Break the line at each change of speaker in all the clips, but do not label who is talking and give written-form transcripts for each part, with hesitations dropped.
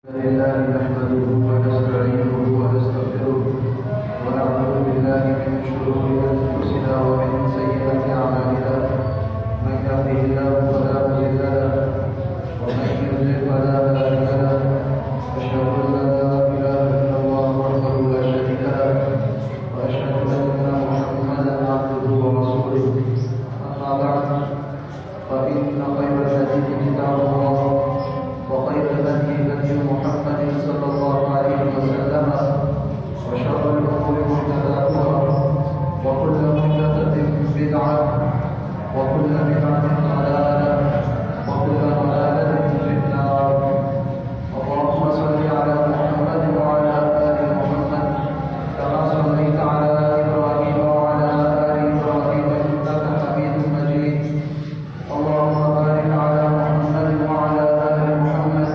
لله نحمده ونستعينه ونستغفره ونعوذ بالله من شرور أنفسنا ومن سيئات أعمالنا من يهده الله فلا مضل له ومن يضلل فلا هادي له أشهد أن لا إله إلا الله وحده لا شريك له وأشهد أن محمدا عبده ورسوله أما بعد فإن خير الحديث كتاب الله وخير الهدي هدي محمد صلى الله عليه وسلم وشر الأمور محدثاتها وكل محدثة بدعة وكل بدعة ضلالة وكل ضلالة في النار. اللهم صل على محمد وعلى آل محمد كما صليت على إبراهيم وعلى آل إبراهيم إنك حميد مجيد. اللهم بارك على محمد وعلى آل محمد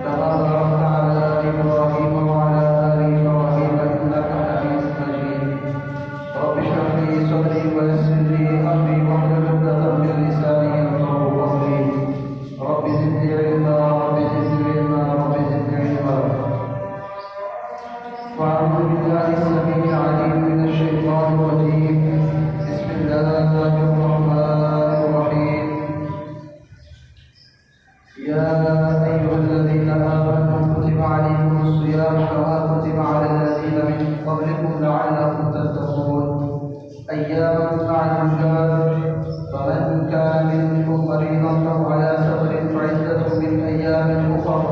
كما باركت على إبراهيم وعلى آل إبراهيم إنك حميد مجيد. رب اشرح لي صدري ويسر لي أمري واحلل عقدة من لساني يفقهوا قولي. رب زدني علما رب زدني علما رب زدني علما. وأعوذ بالله السميع العليم من الشيطان الرجيم. بسم الله الرحمن الرحيم. يا أيها الذين آمنوا كتب عليكم الصيام كما كتب على الذين من قبلكم لعلكم تتقون أياما معدودات فمن كان منكم مريضا أو على سفر فعدة من أيام أخر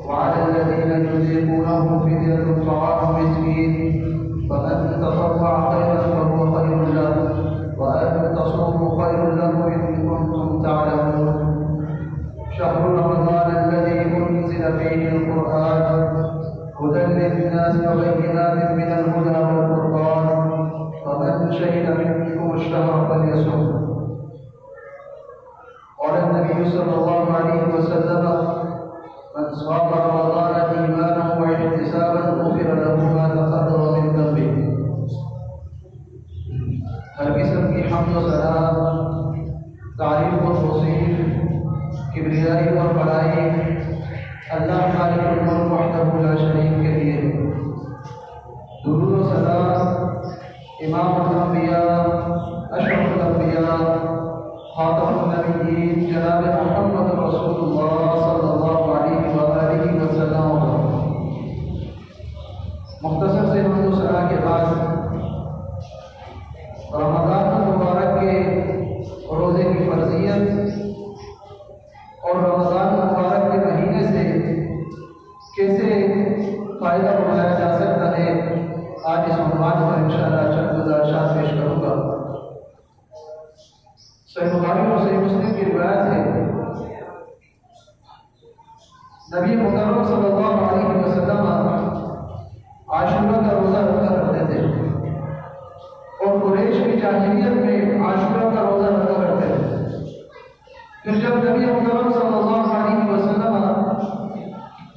وعلى الذين يطيقونه فدية طعام مسكين فمن تطوع خيرا فهو خير له وأن تصوموا خير لكم إن كنتم تعلمون. شهر رمضان الذي أنزل فيه القرآن هدى للناس وبينات من الهدى والفرقان فمن شهد منكم الشهر فليصم. قال النبي صلى الله عليه وسلم من صام رمضان إيمانا واحتسابا غفر له ما تقدم من ذنبه. ہر قسم کی حمد و ثنا تعریف و توصیف کبریائی اور بڑائی اللہ خالق الملک وحدہ لا شریک کے لیے. درود و سلام امام الانبیاء اشرف الانبیاء خاتم النبیین جناب محمد رسول اللہ صلی اللہ علیہ وآلہ وسلم. مختصر سے حمد و ثنا کے بعد رمضان المبارک کے روزے کی فرضیت اور رمضان مبارک کے مہینے سے کیسے فائدہ اٹھایا جا سکتا ہے آج اس عنوان پر انشاءاللہ چند گزارشات پیش کروں گا. صحیح بخاری اور صحیح مسلم کی روایت ہے نبی محترم صلی اللہ علیہ وسلم عاشورہ کا روزہ رکھا کرتے تھے اور قریش کی جاہلیت میں عاشورہ کا روزہ رکھا کرتے تھے. پھر جب نبی محترم صلی اللہ علیہ وسلم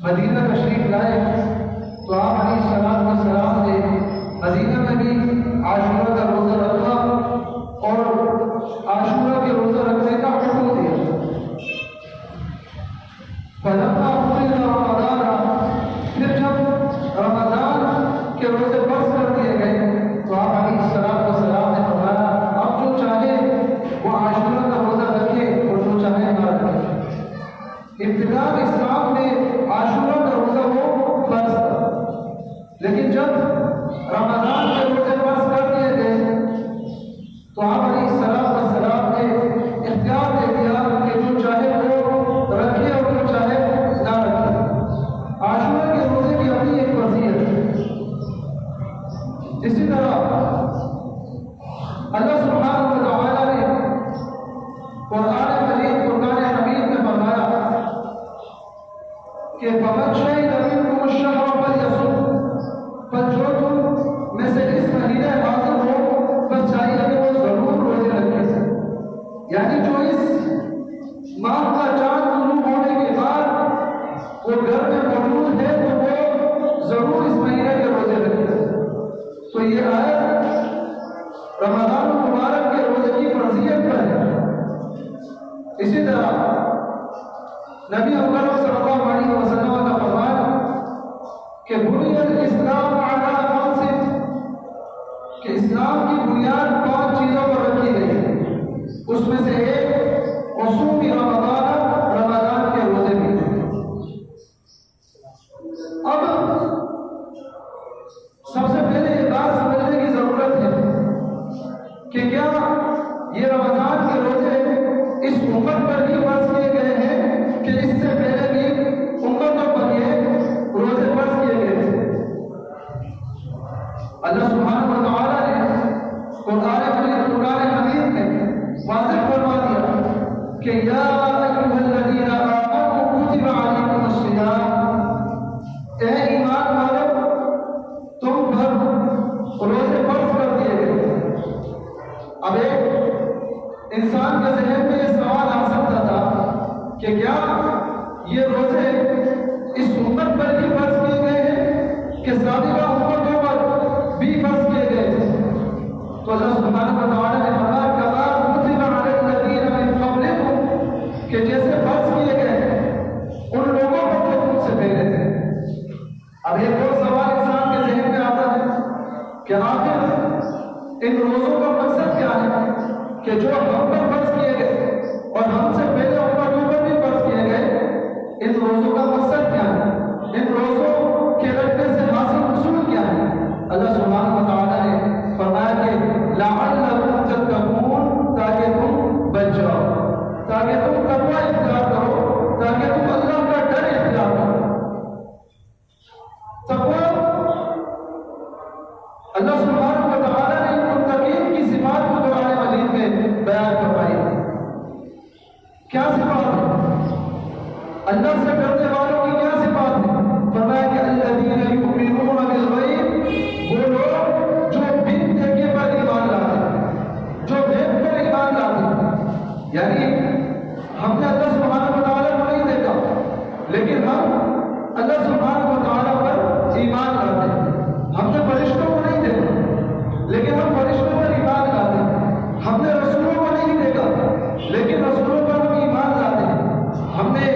مدینہ تشریف لائے تو آپ علیہ السلام نے مدینہ میں بھی عاشورہ کا روزہ رکھا اور عاشورہ کے روزہ رکھنے کا حکم دیا. فلما فرض رمضان، پھر جب رمضان کے روزے فرض کر دیے گئے تو آپ علیہ السلام نے فرمایا اب جو چاہے وہ عاشورہ کا روزہ رکھے اور جو چاہے نہ رکھے. ابتداء اسلام میں عاشورہ کا روزہ وہ فرض تھا، لیکن جب رمضان کے روزے فرض کر دیے گئے تو آپ علیہ السلام نے اختیار دے دیا کہ جو چاہے وہ رکھے اور جو چاہے نہ رکھے. عاشورہ کے روزے کی اپنی ایک فضیلت ہے. اسی طرح اللہ سبحانہ و تعالی نے قرآن مجید فرقان حمید میں فرمایا کہ فمن شہد منکم الشہر فلیصم، بس جو تم میں سے اس مہینے حاضر ہو بس چاہیے کہ وہ ضرور روزے رکھے. یعنی جو اس ماہ کا چاند طلوع ہونے کے بعد وہ گھر میں موجود ہے تو وہ ضرور اس مہینے کے روزے رکھے. تو یہ آیت رمضان المبارک کے روزے کی فرضیت پر ہے. اسی طرح نبی اکرم صلی اللہ علیہ وسلم کا فرمان کہ بنی الاسلام علی خمس، کہ اسلام کی بنیاد 5 چیزوں پر رکھی گئی ہے. اس میں سے ایک وصوم رمضان، رمضان کے روزے بھی. اب سب سے پہلے یہ بات سمجھنے کی ضرورت ہے کہ کیا یہ رمضان کے روزے اس امت پر ہی فرض کیے گئے ہیں کہ اس سے پہلے بھی امتوں پر یہ روزے فرض کیے گئے تھے؟ اللہ سبحانہ و تعالیٰ نے قرآن مجید قرآن حمید میں واضح فرما دیا کہ یا ایھا الذین آمنوا کتب علیکم الصیام، اے ایمان والو تم پر روزے فرض کر دیے گئے. اب ایک انسان کے ذہن میں یہ سوال آ سکتا تھا کہ کیا یہ روزے اس امت پر ہی فرض کیے گئے ہیں کہ سابقہ امتوں پر بھی فرض کیے گئے تھے؟ تو اللہ سبحانہ و تعالیٰ نے فرمایا کما کتب علی الذین من قبلکم، کہ جیسے فرض کیے گئے ان لوگوں پر جو تم سے پہلے تھے. اب ایک اور سوال انسان کے ذہن میں آتا ہے کہ آخر ان روزوں کا مقصد کیا ہے کہ جو ہم پر فرض کیے گئے اور ہم سے پہلے امتوں پر بھی فرض کیے گئے، ان روزوں کا مقصد کیا ہے؟ ان روزوں کے رکھنے سے حاصل حصول کیا ہے؟ اللہ سبحانہ و تعالیٰ نے فرمایا کہ لعلکم تتقون، تاکہ تم بچ جاؤ، تاکہ تم تقوی اختیار کرو، تاکہ تم اللہ کا ڈر اختیار کرو. تقوی اللہ سبحانہ و تعالیٰ نے متقین کی صفات کو قرآن مجید میں بیان فرمائی. کیا صفات ہے؟ اللہ سے ڈرنے والوں کی کیا صفات ہے؟ فرمایا کہ الذین یؤمنون بالغیب، وہ لوگ جو بن دیکھے پر ایمان لاتے ہیں، جو غیب پر ایمان لاتے ہیں. یعنی ہم نے اللہ سبحانہ و تعالیٰ کو نہیں دیکھا لیکن ہم اللہ سبحانہ و تعالیٰ پر ایمان لاتے ہیں. ہم نے فرشتوں کو نہیں دیکھا لیکن ہم فرشتوں پر ایمان لاتے ہیں. ہم نے رسولوں کو نہیں دیکھا لیکن رسولوں پر ہم ایمان لاتے ہیں. ہم نے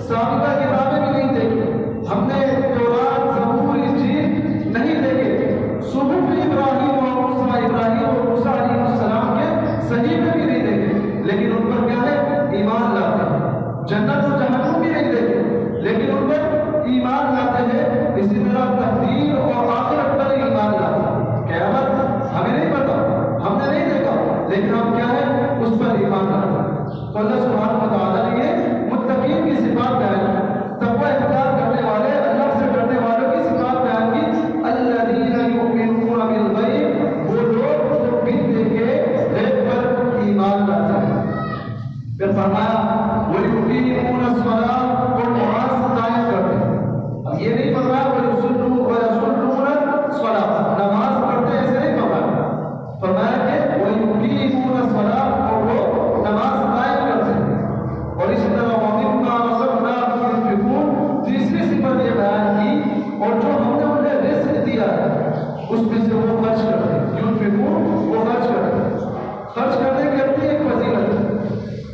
سابقہ کتابیں بھی نہیں دیکھی، ہم نے تورات، زبور، انجیل نہیں دیکھے، صحف ابراہیم اور موسیٰ، ابراہیم اور موسیٰ علیہ السلام کے صحیفے بھی نہیں دیکھے لیکن ان پر کیا ہے؟ ایمان لاتے ہیں. جنت و جہنم بھی نہیں دیکھے لیکن ان پر ایمان لاتے ہیں. اسی طرح تقدیر اور آخرت پر ایمان لاتے ہیں. قیامت ہمیں نہیں پتا، ہم نے نہیں دیکھا لیکن ہم کیا ہے؟ اس پر ایمان لاتے ہیں. تو اللہ سبحانہ و تعالیٰ نے یہ متقین کی صفات بیان کی، تقوی اختیار کرنے والے، اللہ سے ڈرنے والوں کی صفات بیان کی. الذین یؤمنون بالغیب، وہ لوگ جو بن دیکھے غیب پر ایمان لاتے ہیں. پھر فرمایا وَيُقِيمُونَ الصَّلَاةَ، اور نماز قائم کرتے ہیں. اب یہ نہیں فرمایا وَيُصَلُّونَ الصَّلَاةَ، نماز پڑھتے ایسے نہیں فرمایا. فرمایا کہ وَيُقِيمُونَ الصَّلَاةَ، اور وہ نماز قائم کرتے ہیں. اور اسی طرح وَمِمَّا رَزَقْنَاهُمْ يُنْفِقُونَ، تیسری صفت یہ بیان کی، اور جو ہم نے انہیں رزق دیا ہے اس میں سے وہ خرچ کرتے ہیں. يُنْفِقُونَ، وہ خرچ کرتے ہیں. خرچ کرنے کی اپنی ایک فضیلت ہے.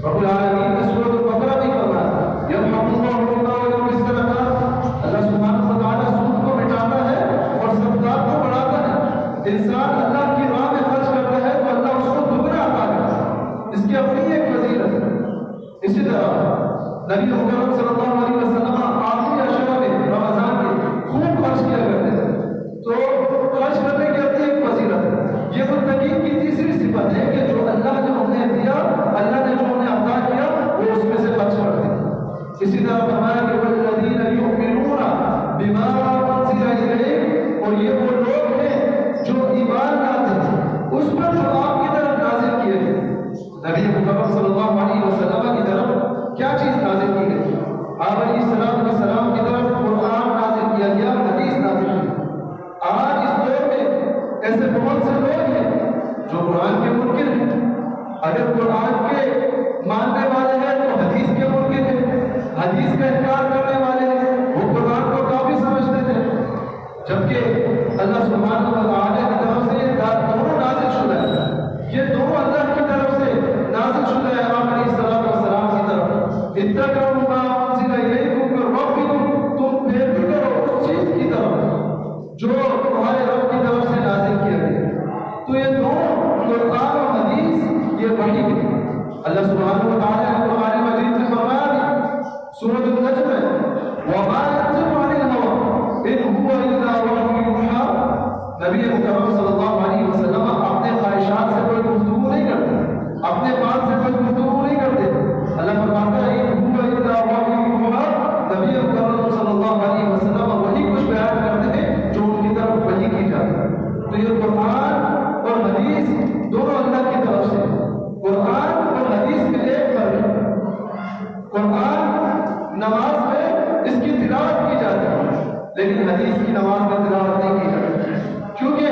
رب العالمین نے سورۃ البقرہ میں فرمایا یمحق اللہ الربا ویربی الصدقات، اللہ سبحانہ و تعالیٰ سود کو مٹاتا ہے اور صدقات کو بڑھاتا ہے. انسان اللہ کی راہ میں خرچ کرتا ہے تو اللہ اس کو دگنا عطا کرتا ہے. اس کی اپنی ایک فضیلت ہے. اسی طرح نبی مکرم صلی اللہ علیہ وسلم آخری عشرہ میں رمضان کے خوب خرچ کیا کرتے تھے. تو خرچ کرنے کی اپنی ایک فضیلت ہے. یہ متقین کی تیسری صفت ہے کہ جو اللہ نے انہیں دیا، اللہ نے جو انہیں عطا کیا، وہ اس میں سے خرچ کرتے ہیں. اسی طرح فرمایا کہ والذین یؤمنون بما انزل الیک، اور یہ وہ لوگ ہیں جو ایمان لاتے ہیں اس پر جو آپ کی طرف نازل کیے گئے. نبی مکرم صلی اللہ علیہ وسلم کی طرف کیا چیز نازل کی گئی؟ آپ علیہ السلام کی طرف قرآن نازل کیا گیا، حدیث نازل کی. آج اس دور میں ایسے بہت سے لوگ ہیں جو قرآن کے منکر ہیں. اگر قرآن کے ماننے والے ہیں تو حدیث کے منکر ہیں، حدیث کا انکار کرنے والے ہیں. وہ قرآن کو کافی سمجھتے تھے جبکہ اللہ سبحانہ و تعالیٰ کی طرف سے یہ دونوں نازل شدہ ہے. یہ دونوں اللہ کی طرف سے نازل شدہ ہے. آپ علیہ السلام کی طرف اتقوا ما انزل الیکم من ربکم، تم پیروی کرو اس چیز کی طرف نبی مکرم صلی اللہ علیہ وسلم اپنے خواہشات سے کوئی گفتگو نہیں کرتے، اپنے پاس سے کوئی گفتگو نہیں کرتے۔ اللہ فرماتا ہے نبی مکرم صلی اللہ علیہ وسلم وہی کچھ بیان کرتے ہیں جو ان کی طرف وحی کی جاتی ہے۔ تو یہ قرآن اور حدیث دونوں اللہ کی طرف سے، قرآن اور حدیث میں ایک فرق ہے۔ قرآن نماز میں اس کی تلاوت کی جاتی ہے، لیکن حدیث کی نماز میں تلاوت نہیں کی جاتی، کیونکہ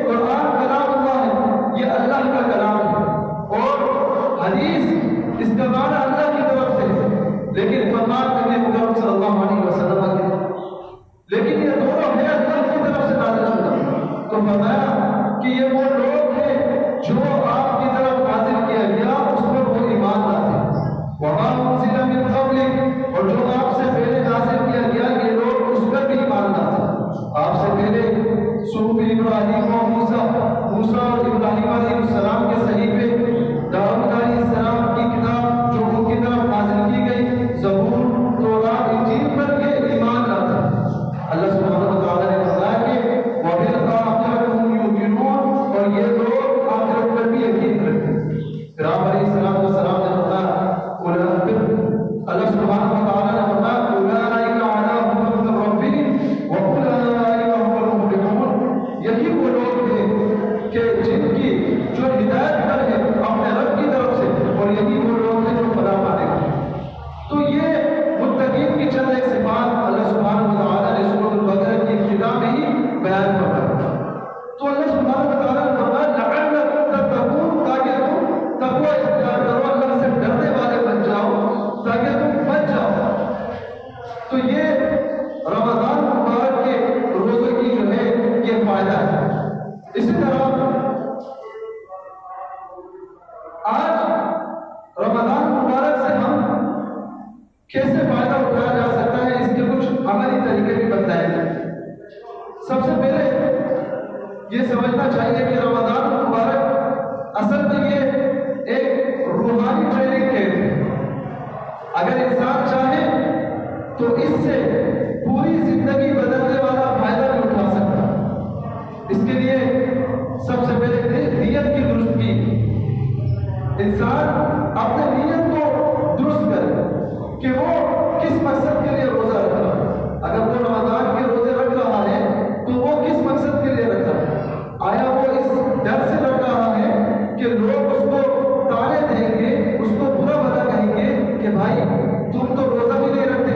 قرآن کلام اللہ ہے، یہ اللہ کا کلام ہے، اور حدیث اس کا معنی اللہ کی طرف سے ہے، لیکن فرمان نبی مکرم صلی اللہ علیہ وسلم کی، لیکن یہ دونوں ہے اللہ کی طرف سے نازل شدہ۔ تو فرمایا کہ یہ وہ لوگ ہیں جو آپ کی طرف نازل کیا گیا اس پر وہ ایمان لاتے ہیں، وما انزل من قبلک، اور جو آپ سے پہلے نازل کیا گیا یہ لوگ اس پر بھی ایمان لاتے ہیں۔ آپ سے پہلے صحف ابراہیم و موسیٰ اور ابراہیم علیہ السلام کے صحیفے، داؤد علیہ السلام کی کتاب جو ان کی طرف نازل کی گئی، زبور، تورات، انجیل پر یہ ایمان لاتے ہیں۔ اللہ سبحانہ و تعالیٰ نے فرمایا کہ وَبِالْآخِرَةِ هُمْ يُوقِنُونَ، اور یہ لوگ آخرت پر بھی یقین رکھتے ہیں۔ پھر آپ علیہ السلام نے فرمایا اللہ سبحانہ و تعالیٰ نے فرمایا أُولَٰئِكَ عَلَىٰ هُدًى مِّن رَّبِّهِمْ وَأُولَٰئِكَ هُمُ الْمُفْلِحُونَ، یہی وہ لوگ ہیں کہ جن کی جو ہدایت پر ہے اپنے رب کی طرف سے، اور یہی وہ لوگ ہیں جو فلاح پانے گے۔ تو یہ متقین کی چند ایک صفات اللہ سبحانہ و تعالیٰ نے سورۃ البقرہ کی ابتدا میں ہی بیان فرمایا۔ تو اللہ سبحانہ و تعالیٰ نے فرمایا لعلکم تتقون، تاکہ تم تقوی اختیار کرو، اللہ سے ڈرنے والے بن جاؤ تاکہ تم بچ جاؤ۔ تو یہ رمضان مبارک کے روزے کی جو ہے یہ فائدہ ہے۔ اسی طرح آج رمضان مبارک سے ہم کیسے فائدہ اٹھایا جا سکتا ہے، اس کے کچھ عملی طریقے بھی بتائے گئے۔ سب سے پہلے یہ سمجھنا چاہیے کہ رمضان مبارک اصل میں یہ ایک روحانی ٹریننگ کیمپ ہے۔ اگر انسان چاہے تو اس سے پوری زندگی بدلنے والا فائدہ بھی اٹھا سکتا ہے۔ اس کے لیے سب سے پہلے نیت کی درستگی، انسان اپنے نیت کو درست کرے کہ وہ کس مقصد کے لیے روزہ رکھ رہا ہے۔ اگر وہ رمضان کے روزے رکھ رہا ہے تو وہ کس مقصد کے لیے رکھ رہا ہے؟ آیا وہ اس ڈر سے رکھ رہا ہے کہ لوگ اس کو تانے دیں گے، اس کو برا بھلا کہیں گے کہ بھائی تم تو روزہ بھی نہیں رکھتے،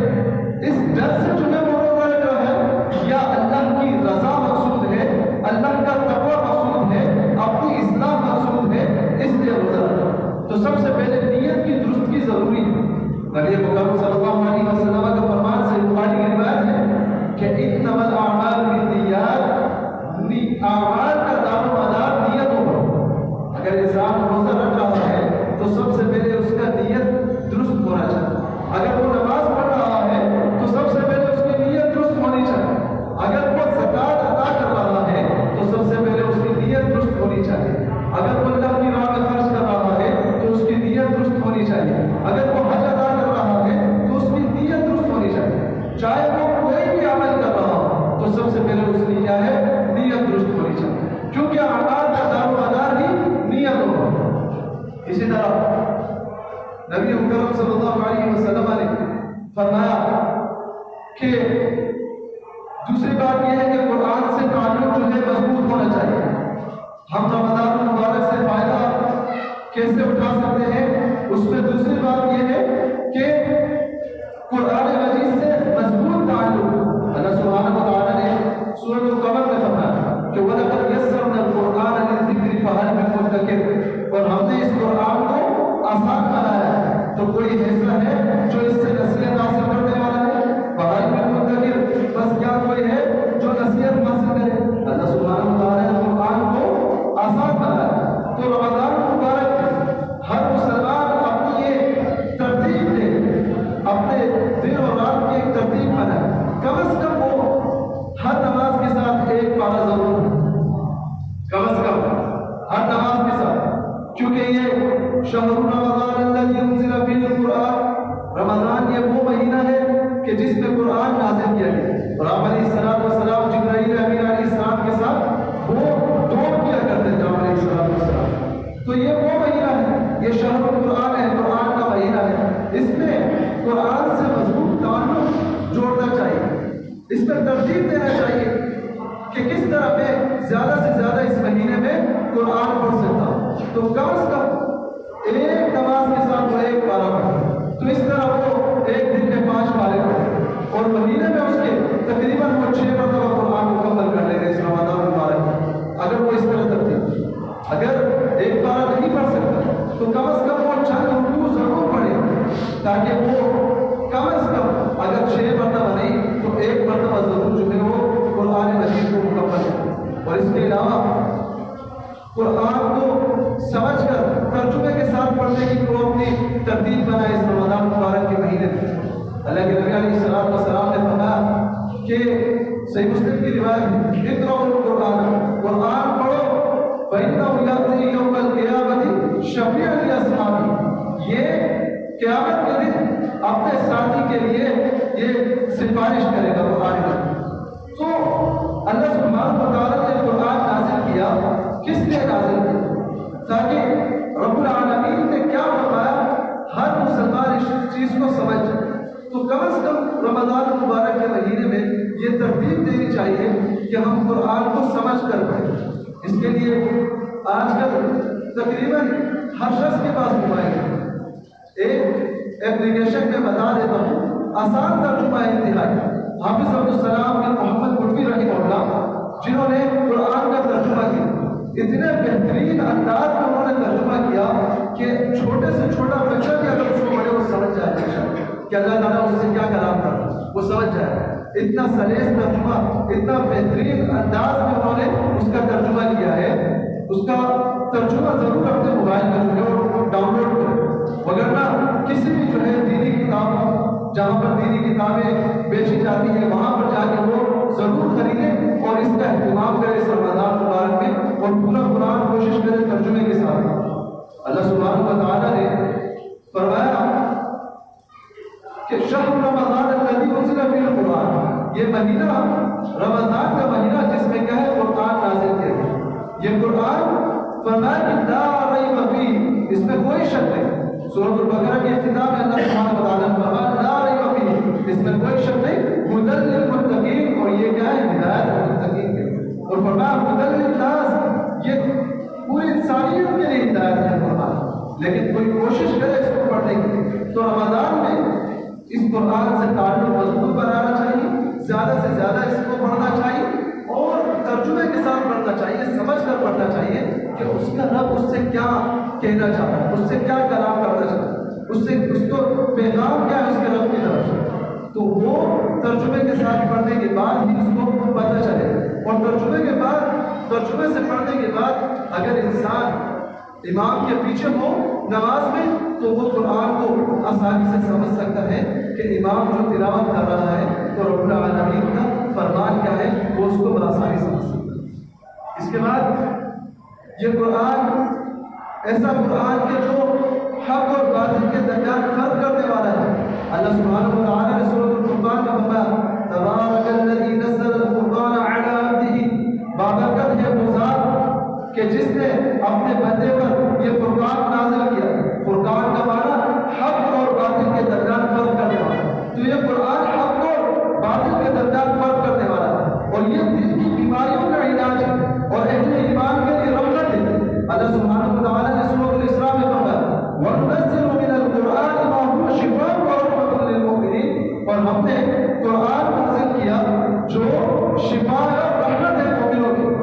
اس ڈر سے جو ہے وہ روزہ رکھ رہا ہے، یا اللہ کی رضا مقصود ہے، اللہ کا تقوی مقصود ہے، اپنی اصلاح مقصود ہے، اس لیے روزہ رکھ رہا ہے؟ تو سب سے پہلے نیت کی درستگی ضروری ہے۔ نبی مکرم صلی اللہ علیہ وسلم کا فرمان سے بخاری کی روایت ہے کہ انما الاعمال بالنیات، اعمال کا دار و مدار نیتوں پر۔ اگر انسان روزہ رکھ رہا ہے تو سب سے پہلے اس کا نیت درست ہونا چاہیے۔ اگر وہ نماز پڑھ رہا ہے تو سب سے پہلے اس کی نیت درست ہونی چاہیے۔ اگر وہ زکوٰۃ ادا کر رہا ہے تو سب سے پہلے اس کی نیت درست ہونی چاہیے۔ اگر وہ اللہ کی راہ میں خرچ کر رہا ہے تو اس کی نیت درست ہونی چاہیے۔ اگر وہ حج ادا کر رہا ہے تو اس کی نیت درست ہونی چاہیے۔ چاہے وہ کوئی بھی عمل کر رہا ہو تو سب سے پہلے اس کی کیا ہے؟ نیت درست ہونی چاہیے، کیونکہ اعمال کا دار و مدار ہی نیت ہوگا۔ اسی طرح نبی مکرم صلی اللہ علیہ وسلم نے فرمایا کہ دوسری بات یہ ہے کہ قرآن سے تعلق جو ہے مضبوط ہونا چاہیے۔ ہم رمضان المبارک سے فائدہ کیسے اٹھا سکتے ہیں، اس میں دوسری بات یہ ہے کہ قرآن مجید سے مضبوط تعلق۔ اللہ سبحانہ و تعالیٰ نے سورۃ القمر میں فرمایا کہ وَلَقَدْ يَسَّرْنَا الْقُرْآنَ لِلذِّكْرِ فَهَلْ مِن مُدَّكِرٍ، اور ہم نے اس قرآن کو آسان بنایا ہے تو کوئی ایسا ہے جو اس سے نصیحت حاصل کرنے والا ہے؟ فَهَلْ مِن مُدَّكِرٍ، بس کیا کوئی ہے جو نصیحت حاصل کرے؟ اللہ سبحانہ و تعالیٰ نے قرآن کو آسان بنایا۔ تو رمضان مبارک ہر مسلمان اپنی یہ ترتیب دے، اپنے دن اور رات اس پر ترتیب دینا چاہیے کہ کس طرح میں زیادہ سے زیادہ اس مہینے میں قرآن پڑھ سکتا ہوں. تو کم از کم ایک نماز کے ساتھ وہ ایک پارہ پڑھے، تو اس طرح وہ ایک دن میں 5 پارے پڑھے اور مہینے میں اس کے تقریباً وہ 6 مرتبہ قرآن مکمل کر لے گا اس رمضان مبارک میں. اگر وہ اس طرح ترتیب، اگر ایک پارہ نہیں پڑھ سکتا تو کم از کم وہ چند رکوع ضرور پڑھے، تاکہ وہ کم از کم اگر 6 مرتبہ نہیں تو 1 مرتبہ ضرور جو ہے وہ قرآن مجید کو مکمل کرے. اور اس کے علاوہ قرآن کو سمجھ کر ترجمے کے ساتھ پڑھنے کی وہ اپنی ترتیب بنائے اس رمضان مبارک کے مہینے میں. اللہ کے نبی علیہ الصلوۃ والسلام نے فرمایا کہ صحیح مسلم کی روایت ہے، اقرؤوا القرآن، قرآن پڑھو فإنه يأتي يوم القيامة شفيعا لأصحابه، یہ قیامت کے دن اپنے ساتھی کے لیے یہ سفارش کرے گا قرآن میں. تو اللہ سبحانہ و تعالیٰ نے قرآن نازل کیا، کس لیے نازل کیا؟ تاکہ رب العالمین نے کیا فرمایا ہر مسلمان اس چیز کو سمجھ. تو کم از کم رمضان مبارک کے مہینے میں یہ ترتیب دینی چاہیے کہ ہم قرآن کو سمجھ کر پڑھیں. اس کے لیے آج کل تقریباً ہر شخص کے پاس موبائل ہے. ایک اپلیکیشن میں بتا دیتا ہوں، آسان ترجمہ انتہائی. حافظ عبدالسلام بن محمد قرطبی رحمہ اللہ، جنہوں نے قرآن کا ترجمہ کیا، اتنے بہترین انداز میں انہوں نے ترجمہ کیا کہ چھوٹے سے چھوٹا بچہ بھی اگر اس کو پڑھے وہ سمجھ جائے کہ اللہ تعالیٰ اس سے کیا کلام کر رہا ہے، وہ سمجھ جائے. اتنا سلیس ترجمہ، اتنا بہترین انداز میں انہوں نے اس کا ترجمہ کیا ہے. اس کا ترجمہ ضرور اپنے موبائل میں جو ہے وہ ڈاؤن لوڈ کریں، وگرنہ کسی بھی جو ہے دینی کتاب جہاں پر دینی کتابیں بیچی جاتی ہیں وہاں پر جا کے وہ ضرور خریدیں اور اس کا اہتمام کریں اس رمضان مبارک میں، اور پورا قرآن کوشش کریں ترجمے کے ساتھ. اللہ سبحانہ و تعالیٰ نے فرمایا کہ شہر رمضان الذی انزل فیہ القرآن، یہ مہینہ رمضان کا مہینہ جس میں کیا ہے قرآن نازل کیا گیا. یہ قرآن فرمایا کہ لا ریب فیہ، اس میں کوئی شک نہیں. سورۃ البقرہ کی اختتام میں اللہ سبحانہ و تعالیٰ نے فرمایا لا ریب فیہ، اس میں کوئی شک نہیں. ھدی للمتقین، اور یہ کیا ہے ہدایت للمتقین کے لیے. اور فرمایا ھدی للناس، یہ پوری انسانیت کے لیے ہدایت ہے قرآن. لیکن کوئی کوشش کرے اس کو پڑھنے کی تو رمضان میں اس قرآن سے تعلق مضبوط بنانا چاہیے، زیادہ سے زیادہ اس کو پڑھنا چاہیے اور ترجمے کے ساتھ پڑھنا چاہیے، سمجھ کر پڑھنا چاہیے کہ اس کا رب اس سے کیا کہنا چاہتا ہے، اس سے کیا کلام کرنا چاہتا ہے، اس کو پیغام کیا ہے اس کے رب کی طرف سے. تو وہ ترجمے کے ساتھ پڑھنے کے بعد ہی اس کو پتہ چلے. اور ترجمے سے پڑھنے کے بعد اگر انسان امام کے پیچھے ہو نماز میں تو وہ قرآن کو آسانی سے سمجھ سکتا ہے کہ امام جو تلاوت کر رہا ہے تو رب العالمین کا فرمان کیا ہے وہ اس کو بآسانی سمجھ سکتا ہے. اس کے بعد یہ قرآن ایسا قرآن کہ جو حق اور باطل کے درمیان فرق کرنے والا ہے. اللہ سبحانہ و تعالیٰ نے سورۃ الفرقان میں فرمایا تبارک الذی نزل الفرقان علی عبدہ، بابرکت ہے وہ ذات کہ جس نے اپنے بندے پر یہ فرقان نازل کیا. فرقان کا معنی حق اور باطل کے درمیان فرق کرنے والا. تو یہ قرآن حق اور باطل کے درمیان فرق کرنے والا ہے اور یہ دل کی بیماریوں کا علاج ہے اور اہل ایمان کے لیے رحمت ہے. اللہ سبحانہ و تعالیٰ نے سورۃ الاسراء میں فرمایا وَنُنَزِّلُ مِنَ الْقُرْآنِ مَا هُوَ شِفَاءٌ وَرَحْمَةٌ لِّلْمُؤْمِنِينَ، اور ہم نے قرآن نازل کیا جو شفا اور رحمت ہے مومنوں کے.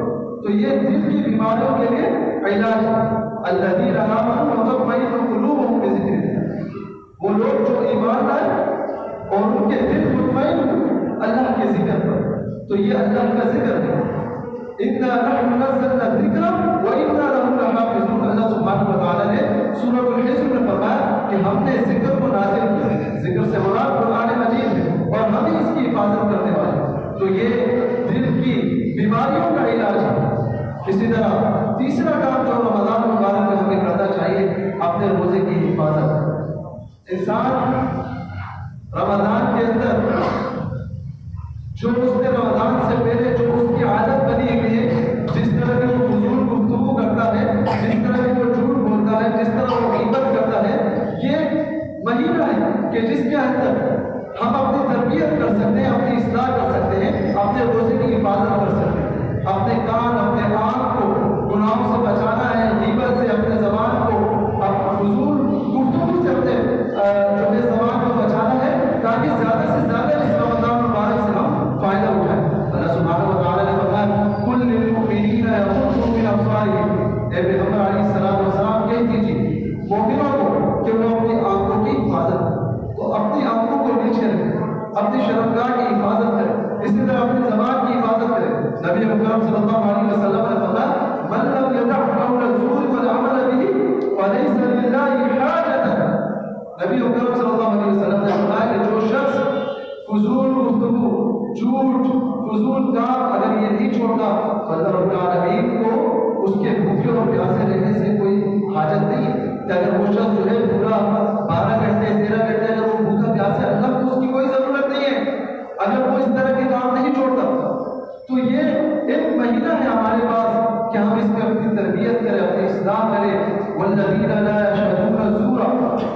تو یہ دل کی بیماریوں کے لیے علاج ہے. الذین آمنوا وتطمئن قلوبهم بذکر اللہ، وہ لوگ جو ایمان لائے اور ان کے دل مطمئن اللہ کے ذکر پر. تو یہ اللہ کا ذکر ہے. اِنَّا نَحْنُ نَزَّلْنَا الذِّکْرَ وَإِنَّا لَهُ لَحَافِظُونَ. اللہ سبحانہ و تعالیٰ نے سورۃ الحجر میں فرمایا کہ ہم نے ذکر کو نازل کیا. ذکر سے مراد قرآن مجید ہے اور ہم ہی اس کی حفاظت کرنے والے ہیں. تو یہ دل کی بیماریوں کا علاج ہے. اسی طرح تیسرا کام جو رمضان مبارک میں ہمیں کرنا چاہیے اپنے روزے کی حفاظت. انسان رمضان کے اندر جو اس نے رمضان سے پہلے جو اس کی عادت بنی ہوئی ہے، جس طرح کی وہ فضول گفتگو کرتا ہے، جس طرح کی وہ جھوٹ بولتا ہے، جس طرح وہ غیبت کرتا ہے، یہ مہینہ ہے کہ جس کے اندر ہم اپنی تربیت کر سکتے ہیں، اپنی اصلاح کر سکتے نبی مکرم صلی اللہ علیہ وسلم نے فرمایا من لم يدع قول الزور والعمل به فليس لله حاجة. نبی مکرم صلی اللہ علیہ وسلم نے فرمایا کہ جو شخص فضول گفتگو، جھوٹ، فضول کام اگر یہ نہیں چھوڑتا تو اللہ رب العالمین کو اس کے بھوکے اور پیاسے رہنے سے کوئی حاجت نہیں ہے. کہ اگر وہ شخص جو ہے پورا 12 گھنٹے 13 گھنٹے اگر وہ بھوکا پیاسے، اللہ کو اس کی کوئی ضرورت نہیں ہے. اگر وہ اس طرح کے کام نہیں چھوڑتا تو یہ ایک مہینہ ہے ہمارے پاس کہ ہم اس میں اپنی تربیت کریں، اپنی اصلاح کریں. والذین لا یشهدون الزور،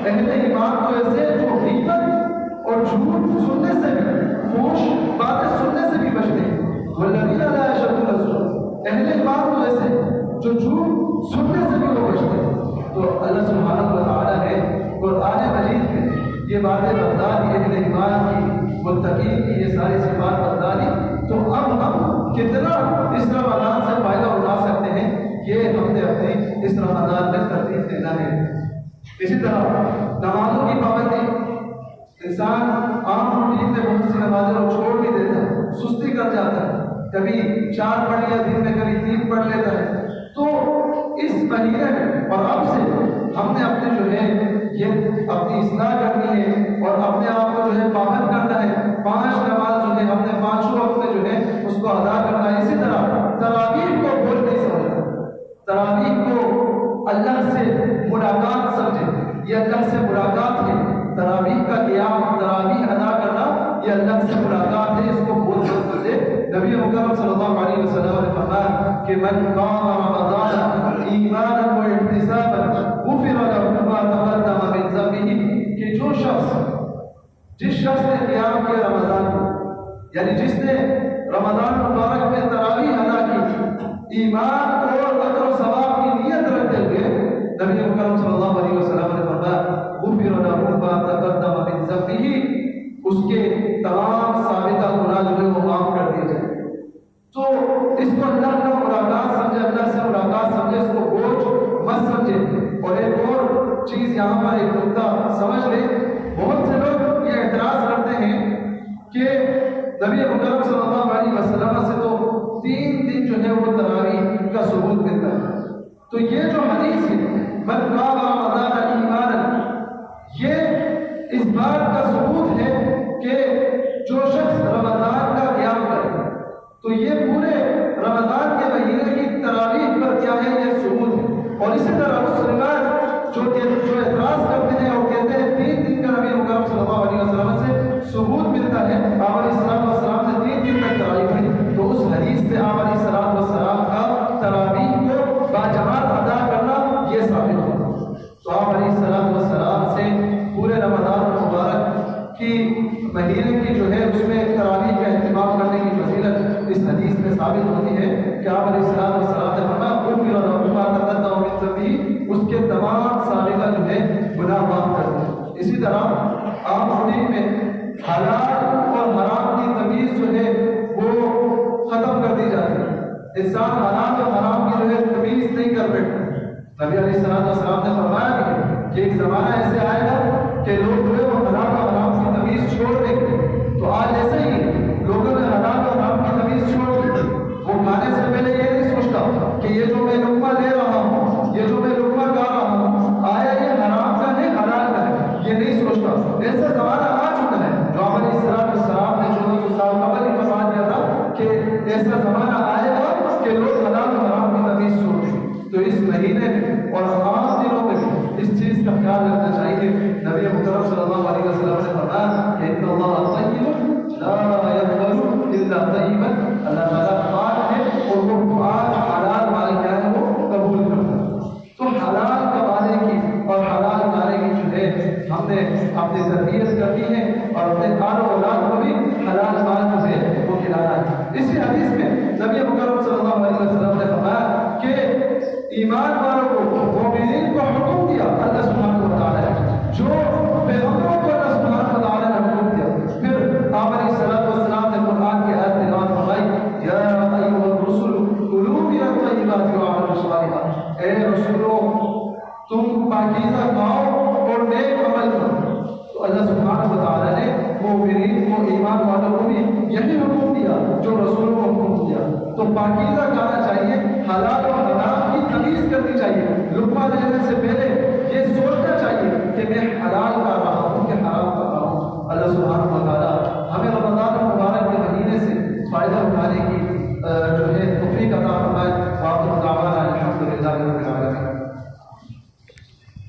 اہل ایمان تو ایسے جو غیبت اور جھوٹ سننے سے بھی، فحش باتیں سننے سے بھی بچتے ہیں. والذین لا یشهدون الزور، اہل ایمان تو ایسے جو جھوٹ سننے سے بھی وہ بچتے ہیں. تو اللہ سبحانہ و تعالیٰ نے قرآن مجید میں یہ باتیں بتا دی، اہل ایمان کی، متقین کی یہ ساری صفات بتا دی. تو اب ہم کتنا اس رمضان سے فائدہ اٹھا سکتے ہیں یہ ہم نے اپنی اس رمضان میں ترتیب دینا ہے. اسی طرح نمازوں کی پابندی، انسان عام روٹین میں بہت سی نمازیں وہ چھوڑ بھی دیتا ہے، سستی کر جاتا ہے، کبھی 4 پڑھ لیا دن میں، کبھی 3 پڑھ لیتا ہے. تو اس مہینے میں اور اب سے ہم نے اپنے جو ہے یہ اپنی اصلاح کرنی ہے اور اپنے آپ کو جو ہے پابند کرنا ہے. 5 نماز جو ہے ہم نے 5 وقت میں جو ہے اس کو ادا کرنا ہے. اسی طرح تراویح کو بول نہیں سمجھنا، تراویح کو اللہ سے ملاقات سمجھے، یہ اللہ سے ملاقات ہے. تراویح کا قیام، تراویح ادا کرنا یہ اللہ سے ملاقات ہے، اس کو بول سمجھے. نبی مکرم صلی اللہ علیہ وسلم نے فرمایا کہ من قام رمضان ایمانا و احتسابا غفر له ما تقدم من ذنبه، کہ جو شخص، جس شخص نے قیام کیا رمضان میں، یعنی جس نے رمضان مبارک میں تراویح ادا کی ایمان اور اجر و ثواب کی نیت رکھتے ہوئے، نبی مکرم صلی اللہ علیہ وسلم نے فرمایا غفر له ما تقدم من ذنبه، اس کے تمام سابقہ گناہ جو ہے وہ معاف کر دیے جائیں. تو اس کو اللہ کا ملاقات سمجھے، اللہ سے ملاقات سمجھے، اس کو بوجھ مت سمجھے. اور ایک اور چیز یہاں پر ایک نقطہ سمجھ لیں، بہت سے لوگ یہ اعتراض کرتے ہیں کہ نبی مکرم صلی اللہ علیہ وسلم سے تو 3 دن جو ہے وہ تراویح کا ثبوت ملتا ہے. تو یہ جو حدیث ہے من قام رمضان ایمانا، یہ اس بات کا ثبوت ہے کہ جو شخص رمضان کا قیام کرے تو یہ پورے رمضان کے مہینے کی تراویح پر کیا ہے یہ ثبوت ہے. اور اسی طرح اس روایت جو اعتراض کرتے ہیں اور کہتے ہیں 3 دن کا نبی مکرم صلی اللہ علیہ وسلم سے ثبوت ملتا ہے، آپ علیہ السلام نے 3 دن تک تراویح پڑھی، تو اس حدیث سے آپ علیہ السلام کا تراویح کو باجماعت ادا کرنا یہ ثابت ہوتا. تو آپ علیہ السلام سے پورے رمضان مبارک کی مہینے کی جو ہے اس میں تراویح کا اہتمام کرنے کی فضیلت اس حدیث میں ثابت ہوتی ہے کہ آپ علیہ السلام نے فرمایا غفر له ما تقدم من ذنبه، اس کے تمام سابقہ جو ہے گناہ معاف کر دیں. اسی طرح عام روٹین میں حلال اور حرام کی تمیز جو ہے وہ ختم کر دی جاتی ہے. انسان حلال اور حرام کی جو ہے تمیز نہیں کر بیٹھتا. نبی علیہ السلام نے فرمایا کہ ایک زمانہ ایسے آئے گا کہ لوگ جو ہے وہ حلال اور حرام کی تمیز چھوڑ دیں گے. تو آج ایسے ہی لوگوں نے حلال اور حرام کی تمیز چھوڑ دی. وہ کھانے سے پہلے یہ نہیں سوچتا کہ یہ جو میں لقمہ لے رہا ہوں، یہ جو میں لقمہ کھا رہا ہوں، آیا یہ حرام کا ہے حلال کا ہے، یہ نہیں سوچتا. ایسا زمانہ آ چکا ہے جو علیہ السلام نے 1400 سال قبل ہی فرما دیا تھا کہ ایسا زمانہ آئے گا کہ لوگ حلال اور حرام کی تمیز چھوڑ دیں. تو اس مہینے میں اور عام دنوں میں اس چیز کا خیال رکھنا چاہیے. نبی مکرم صلی اللہ علیہ وسلم نے فرمایا کہ ان اللہ طیب لا يقبل الا طیبا، اللہ تعالیٰ پاک ہے اور وہ پاک حلال مال کیا ہے وہ قبول کرتا ہے. تو حلال کمانے کی اور حلال کھانے کی جو ہے ہم نے اپنی تربیت کرنی ہے اور اپنے آل و اولاد کو بھی حلال مال جو ہے وہ کھلانا ہے. اسی حدیث میں نبی مکرم صلی اللہ علیہ وسلم نے فرمایا کہ ایمان والوں کو، مومنین کو حکم دیا اللہ سبحانہ و تعالیٰ نے، جو پیغمبروں کو اللہ سبحانہ و تعالیٰ نے حکم دیا. پھر آپ علیہ السلام نے قرآن کی آیت تلاوت فرمائی یا ایھا الرسل کلوا من الطیبات واعملوا صالحا، اے رسولوں تم پاکیزہ کھاؤ اور نیک عمل کرو. تو اللہ سبحانہ و تعالیٰ نے مومنین کو، ایمان والوں کو بھی یہی حکم دیا جو رسولوں کو حکم دیا. تو
چاہیے، لقمہ لینے سے پہلے یہ سوچنا چاہیے کہ میں حلال کھا رہا